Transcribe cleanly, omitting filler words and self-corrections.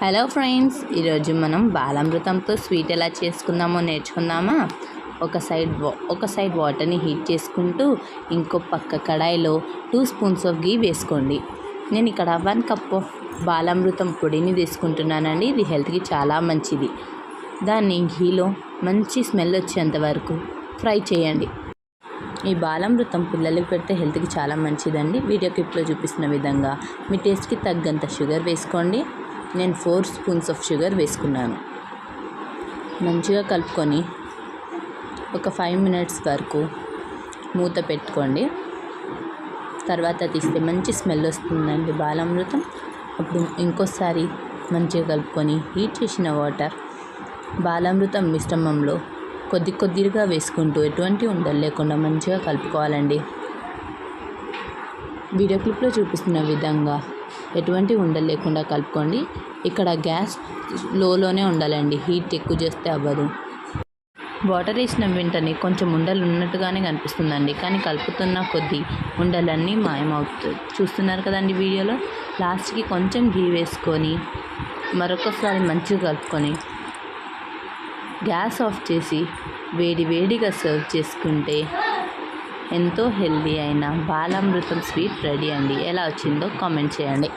Hello friends, ఈరోజు మనం బాలామృతంతో sweet ఎలా చేసుకుందామో నేర్చుకుందామా. ఒక సైడ్ వాటర్ని హీట్ చేసుకుంటూ ఇంకో పక్క కడాయిలో 2 స్పూన్స్ ఆఫ్ గీ వేసుకోండి. నేను ఇక్కడ 1 కప్ ఆఫ్ బాలామృతం పొడిని తీసుకుంటున్నానండి. ఇది హెల్త్కి చాలా మంచిది. దాన్ని ఘీలో మంచి స్మెల్ వచ్చేంత వరకు ఫ్రై చేయండి. ఈ బాలామృతం పిల్లలకి పెడితే హెల్త్కి చాలా మంచిదండి. వీడియో క్లిప్లో చూపిస్తున్న విధంగా మీ టేస్ట్కి తగ్గంత షుగర్ వేసుకోండి. నేను 4 స్పూన్స్ ఆఫ్ షుగర్ వేసుకున్నాను. మంచిగా కలుపుకొని ఒక 5 మినిట్స్ వరకు మూత పెట్టుకోండి. తర్వాత తీస్తే మంచి స్మెల్ వస్తుందండి బాలామృతం. అప్పుడు ఇంకోసారి మంచిగా కలుపుకొని హీట్ చేసిన వాటర్ బాలామృతం మిశ్రమంలో కొద్దిగా వేసుకుంటూ ఎటువంటి ఉండలు లేకుండా మంచిగా కలుపుకోవాలండి. వీడియో క్లిప్లో చూపిస్తున్న విధంగా ఎటువంటి ఉండలు లేకుండా కలుపుకోండి. ఇక్కడ గ్యాస్ లోనే ఉండాలండి, హీట్ ఎక్కువ చేస్తే అవ్వదు. వాటర్ వేసిన వెంటనే కొంచెం ఉండలు ఉన్నట్టుగానే కనిపిస్తుందండి, కానీ కలుపుతున్న కొద్దీ ఉండలన్నీ మాయమవుతాయి. చూస్తున్నారు కదండి వీడియోలో. లాస్ట్కి కొంచెం ఘీ వేసుకొని మరొకసారి మంచిగా కలుపుకొని గ్యాస్ ఆఫ్ చేసి వేడిగా సర్వ్ చేసుకుంటే ఎంతో హెల్దీ అయిన బాలామృతం స్వీట్ రెడీ అండి. ఎలా వచ్చిందో కామెంట్ చేయండి.